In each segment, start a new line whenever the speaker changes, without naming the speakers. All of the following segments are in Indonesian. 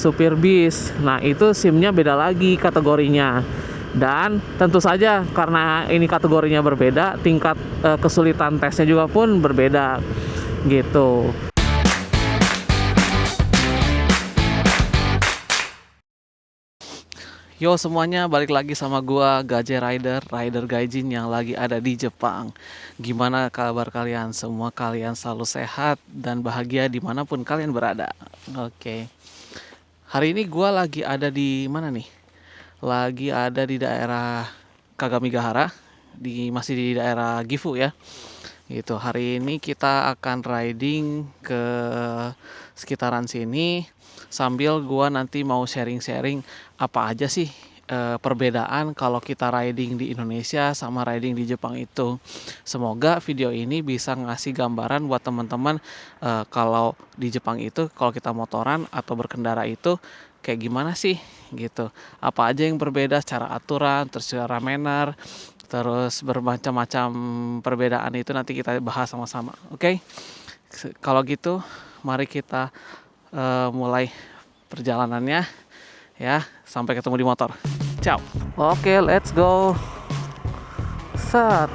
supir bis. Nah, itu SIM-nya beda lagi kategorinya. Dan tentu saja karena ini kategorinya berbeda, tingkat kesulitan tesnya juga pun berbeda gitu. Yo semuanya, balik lagi sama gua Gaje Rider Gaijin yang lagi ada di Jepang. Gimana kabar kalian? Semua kalian selalu sehat dan bahagia dimanapun kalian berada. Oke. Hari ini gua lagi ada di mana nih? Lagi ada di daerah Kagamigahara, masih di daerah Gifu ya. Gitu. Hari ini kita akan riding ke sekitaran sini sambil gua nanti mau sharing-sharing apa aja sih perbedaan kalau kita riding di Indonesia sama riding di Jepang itu. Semoga video ini bisa ngasih gambaran buat teman-teman kalau di Jepang itu kalau kita motoran atau berkendara itu kayak gimana sih gitu. Apa aja yang berbeda secara aturan, terus secara manner, terus bermacam-macam perbedaan itu nanti kita bahas sama-sama. Oke? Kalau gitu mari kita mulai perjalanannya ya, sampai ketemu di motor. Ciao. Oke, let's go. Set.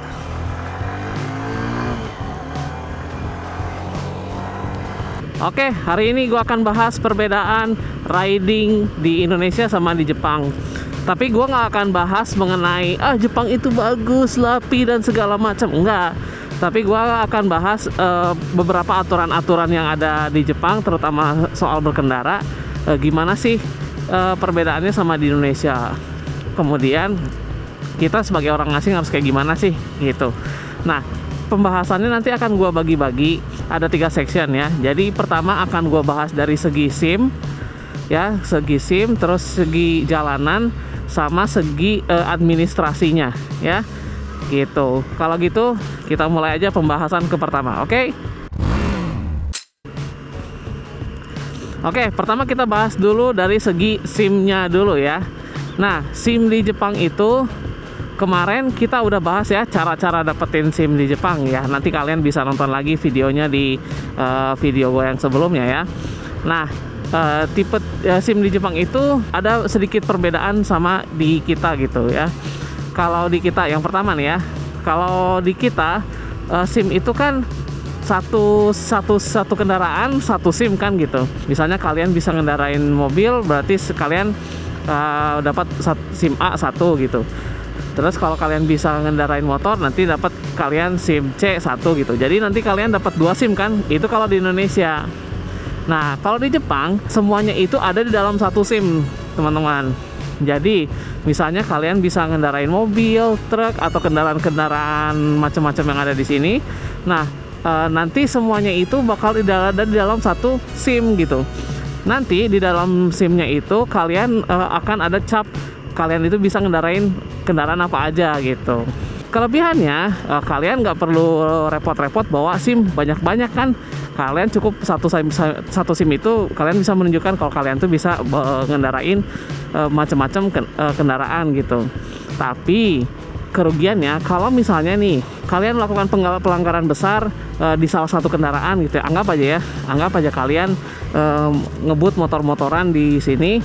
Oke, hari ini gue akan bahas perbedaan riding di Indonesia sama di Jepang. Tapi gue nggak akan bahas mengenai Jepang itu bagus, rapi dan segala macam. Enggak. Tapi gue akan bahas beberapa aturan-aturan yang ada di Jepang, terutama soal berkendara. Gimana sih perbedaannya sama di Indonesia. Kemudian kita sebagai orang asing harus kayak gimana sih gitu. Nah, pembahasannya nanti akan gue bagi-bagi. Ada 3 section ya. Jadi pertama akan gue bahas dari segi SIM ya, segi SIM, terus segi jalanan, sama segi administrasinya ya. Gitu. Kalau gitu kita mulai aja pembahasan ke pertama, oke? Oke, pertama kita bahas dulu dari segi SIM-nya dulu ya. Nah, SIM di Jepang itu kemarin kita udah bahas ya cara-cara dapetin SIM di Jepang ya. Nanti kalian bisa nonton lagi videonya di video gue yang sebelumnya ya. Nah, tipe SIM di Jepang itu ada sedikit perbedaan sama di kita gitu ya. Kalau di kita yang pertama nih ya, kalau di kita SIM itu kan satu kendaraan satu SIM kan gitu. Misalnya kalian bisa ngendarain mobil, berarti sekalian dapat SIM A 1 gitu. Terus kalau kalian bisa ngendarain motor, nanti dapat kalian SIM C 1 gitu. Jadi nanti kalian dapat 2 SIM kan. Itu kalau di Indonesia. Nah, kalau di Jepang semuanya itu ada di dalam satu SIM, teman-teman. Jadi misalnya kalian bisa ngendarain mobil, truk, atau kendaraan-kendaraan macam-macam yang ada di sini. Nah, nanti semuanya itu bakal ada di dalam satu SIM gitu. Nanti di dalam SIM-nya itu kalian akan ada cap kalian itu bisa ngendarain kendaraan apa aja gitu. Kelebihannya kalian nggak perlu repot-repot bawa SIM banyak-banyak kan. Kalian cukup satu SIM itu kalian bisa menunjukkan kalau kalian tuh bisa ngendarain macam-macam kendaraan gitu. Tapi kerugiannya kalau misalnya nih kalian melakukan pelanggaran besar di salah satu kendaraan gitu ya, anggap aja kalian ngebut motor-motoran di sini,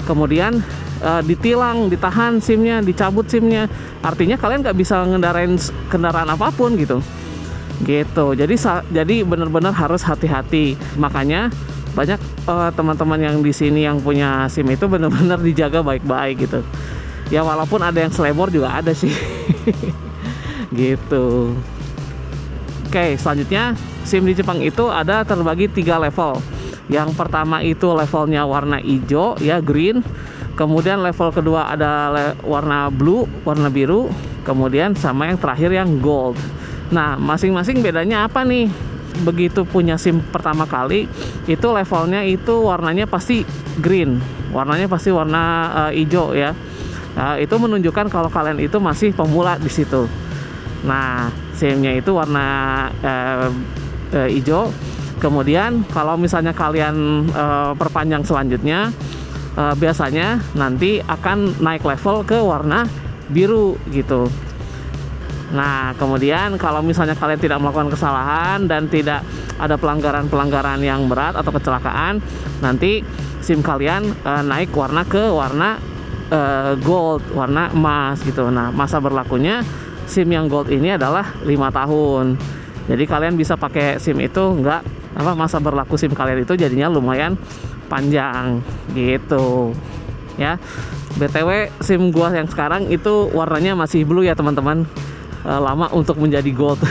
kemudian ditilang, ditahan SIM-nya, dicabut SIM-nya, artinya kalian nggak bisa ngendarain kendaraan apapun gitu. Jadi benar-benar harus hati-hati. Makanya banyak teman-teman yang di sini yang punya SIM itu benar-benar dijaga baik-baik gitu. Ya walaupun ada yang selebor juga ada sih. Gitu. Oke, selanjutnya SIM di Jepang itu ada terbagi 3 level. Yang pertama itu levelnya warna hijau ya, green. Kemudian level kedua ada warna blue, warna biru. Kemudian sama yang terakhir yang gold. Nah, masing-masing bedanya apa nih? Begitu punya SIM pertama kali, itu levelnya itu warnanya pasti green. Warnanya pasti warna hijau ya. Nah, itu menunjukkan kalau kalian itu masih pemula di situ. Nah, SIM-nya itu warna hijau. Kemudian kalau misalnya kalian perpanjang selanjutnya, biasanya nanti akan naik level ke warna biru gitu. Nah, kemudian kalau misalnya kalian tidak melakukan kesalahan dan tidak ada pelanggaran-pelanggaran yang berat atau kecelakaan, nanti SIM kalian naik warna ke warna gold, warna emas gitu. Nah, masa berlakunya SIM yang gold ini adalah 5 tahun. Jadi kalian bisa pakai SIM itu masa berlaku SIM kalian itu jadinya lumayan panjang gitu ya. BTW SIM gua yang sekarang itu warnanya masih blue ya teman-teman. Lama untuk menjadi gold.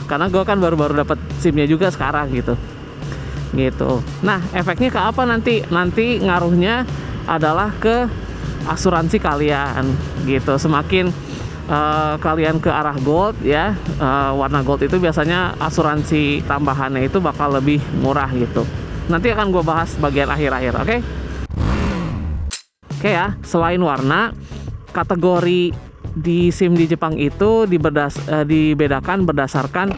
Karena gua kan baru-baru dapat SIM-nya juga sekarang gitu. Nah, efeknya ke apa nanti? Nanti ngaruhnya adalah ke asuransi kalian gitu. Semakin kalian ke arah gold ya, warna gold itu biasanya asuransi tambahannya itu bakal lebih murah gitu. Nanti akan gue bahas bagian akhir-akhir, oke? Oke ya, selain warna, kategori di SIM di Jepang itu dibedakan berdasarkan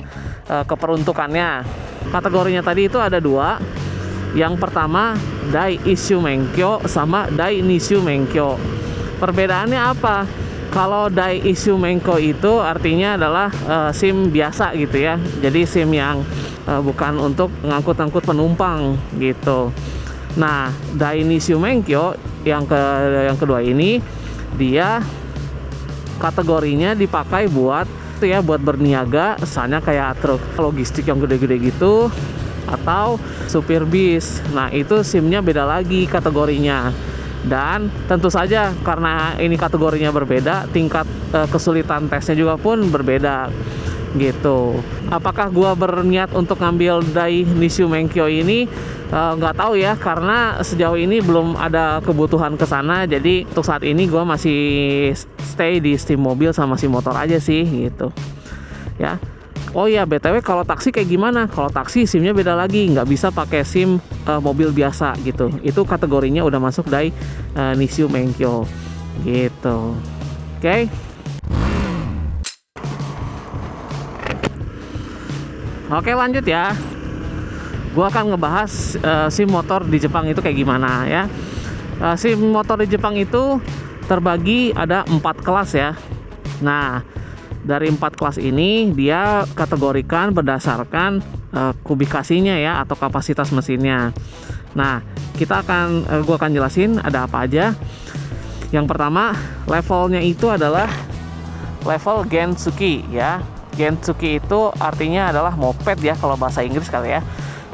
keperuntukannya. Kategorinya tadi itu ada 2. Yang pertama Dai Issue Menkyo sama Dai Nishu Menkyo. Perbedaannya apa? Kalau Dai Issue Menkyo itu artinya adalah SIM biasa gitu ya. Jadi SIM yang bukan untuk ngangkut-ngangkut penumpang gitu. Nah, Dai Nishu Menkyo yang kedua ini dia kategorinya dipakai buat berniaga, misalnya kayak truk logistik yang gede-gede gitu atau supir bis. Nah, itu SIM-nya beda lagi kategorinya. Dan tentu saja karena ini kategorinya berbeda, tingkat kesulitan tesnya juga pun berbeda gitu. Apakah gua berniat untuk ngambil Dai Nishu Menkyo ini? Nggak tahu ya, karena sejauh ini belum ada kebutuhan ke sana. Jadi untuk saat ini gua masih stay di SIM mobil sama SIM motor aja sih gitu ya. Oh iya, BTW kalau taksi kayak gimana? Kalau taksi SIM-nya beda lagi, nggak bisa pakai SIM mobil biasa gitu. Itu kategorinya udah masuk Dai Nishu Menkyo gitu. Oke. Oke, lanjut ya. Gua akan ngebahas SIM motor di Jepang itu kayak gimana ya. SIM motor di Jepang itu terbagi ada 4 kelas ya. Nah, dari 4 kelas ini dia kategorikan berdasarkan kubikasinya ya, atau kapasitas mesinnya. Nah, gua akan jelasin ada apa aja. Yang pertama, levelnya itu adalah level Gensuki ya. Gensuki itu artinya adalah moped ya kalau bahasa Inggris kali ya.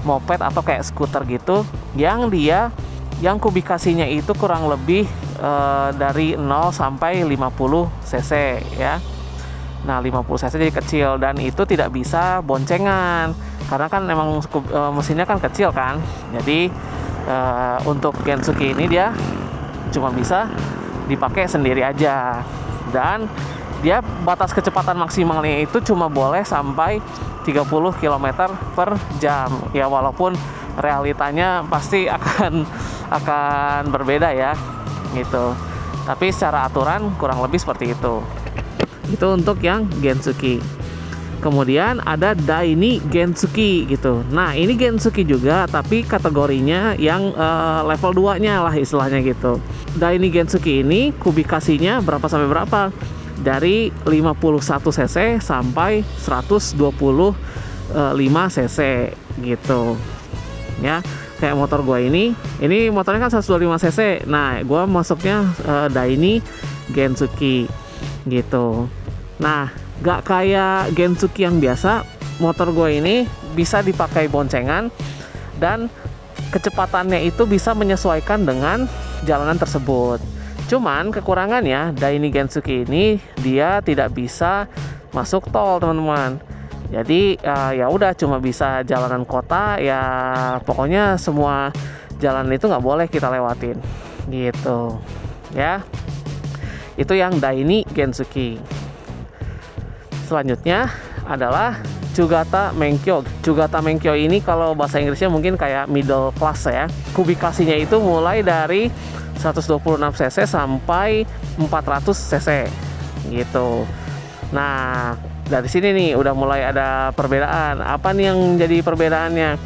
Moped atau kayak skuter gitu, yang kubikasinya itu kurang lebih dari 0 sampai 50 cc ya. Nah, 50 cc jadi kecil, dan itu tidak bisa boncengan karena kan memang mesinnya kan kecil kan. Jadi untuk Gensuki ini dia cuma bisa dipakai sendiri aja, dan dia batas kecepatan maksimalnya itu cuma boleh sampai 30 km per jam ya, walaupun realitanya pasti akan berbeda ya gitu. Tapi secara aturan kurang lebih seperti itu. Itu untuk yang Gensuki. Kemudian ada Daini Gensuki gitu. Nah, ini Gensuki juga tapi kategorinya yang level 2-nya lah istilahnya gitu. Daini Gensuki ini kubikasinya berapa sampai berapa? Dari 51 cc sampai 125 cc gitu. Ya, kayak motor gua ini motornya kan 125 cc. Nah, gua masuknya Daini Gensuki gitu. Nah, gak kayak Gensuki yang biasa, motor gue ini bisa dipakai boncengan dan kecepatannya itu bisa menyesuaikan dengan jalanan tersebut. Cuman kekurangannya Daini Gensuki ini dia tidak bisa masuk tol teman-teman. Jadi ya udah cuma bisa jalanan kota ya, pokoknya semua jalan itu nggak boleh kita lewatin gitu ya. Itu yang Daini Gensuki. Selanjutnya adalah Chugata Menkyo. Chugata Menkyo ini kalau bahasa Inggrisnya mungkin kayak middle class ya. Kubikasinya itu mulai dari 126 cc sampai 400 cc gitu. Nah, dari sini nih udah mulai ada perbedaan. Apa nih yang jadi perbedaannya?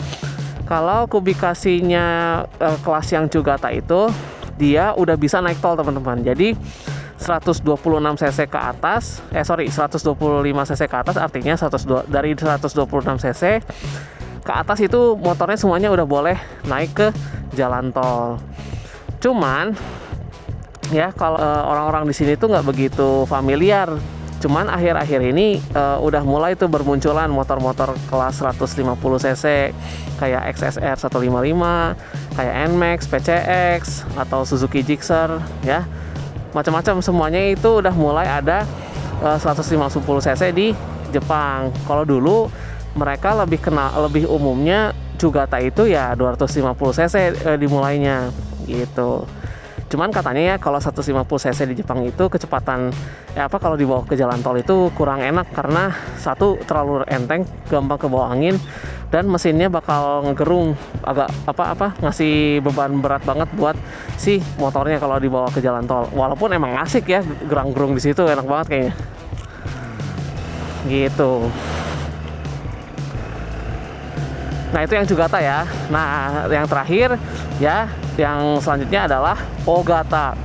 Kalau kubikasinya kelas yang Chugata itu dia udah bisa naik tol teman-teman. Jadi 126 cc ke atas, 125 cc ke atas artinya dari 126 cc ke atas itu motornya semuanya udah boleh naik ke jalan tol. Cuman ya kalau orang-orang di sini tuh nggak begitu familiar. Cuman akhir-akhir ini udah mulai tuh bermunculan motor-motor kelas 150 cc kayak XSR 155, kayak NMAX, PCX atau Suzuki Gixxer ya. Macam-macam semuanya itu udah mulai ada 150 cc di Jepang. Kalau dulu mereka lebih umumnya Cugata itu ya 250 cc dimulainya gitu. Cuman katanya ya kalau 150 cc di Jepang itu kecepatan kalau dibawa ke jalan tol itu kurang enak karena satu terlalu enteng, gampang kebawa angin, dan mesinnya bakal ngegerung, agak ngasih beban berat banget buat si motornya kalau dibawa ke jalan tol. Walaupun emang asik ya gerang-gerung di situ, enak banget kayaknya. Gitu. Nah itu yang Cugata ya. Nah yang terakhir ya, yang selanjutnya adalah Ogata.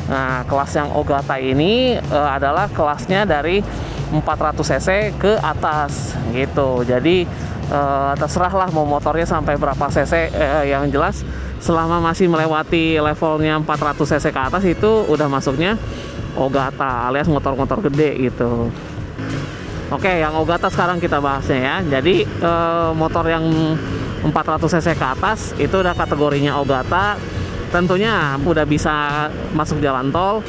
Nah kelas yang Ogata ini adalah kelasnya dari 400 cc ke atas gitu. Jadi terserah lah mau motornya sampai berapa cc, yang jelas selama masih melewati levelnya 400 cc ke atas itu udah masuknya Ogata alias motor-motor gede gitu. Oke, yang Ogata sekarang kita bahasnya ya. Jadi motor yang 400 cc ke atas itu udah kategorinya Ogata. Tentunya udah bisa masuk jalan tol,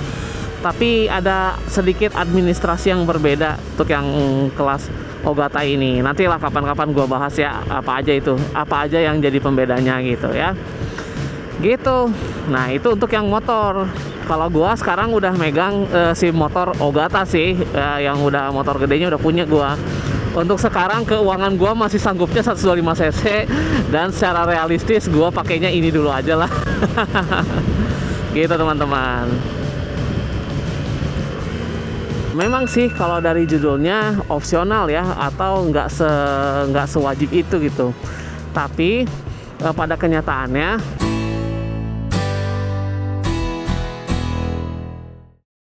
tapi ada sedikit administrasi yang berbeda untuk yang kelas Ogata ini. Nantilah kapan-kapan gua bahas ya apa aja yang jadi pembedanya gitu ya. Gitu. Nah, itu untuk yang motor. Kalau gua sekarang udah megang si motor Ogata sih, yang udah motor gedenya udah punya gua. Untuk sekarang keuangan gua masih sanggupnya 125 cc dan secara realistis gua pakainya ini dulu aja lah. Gitu teman-teman. Memang sih kalau dari judulnya opsional ya, atau nggak sewajib itu gitu. Tapi pada kenyataannya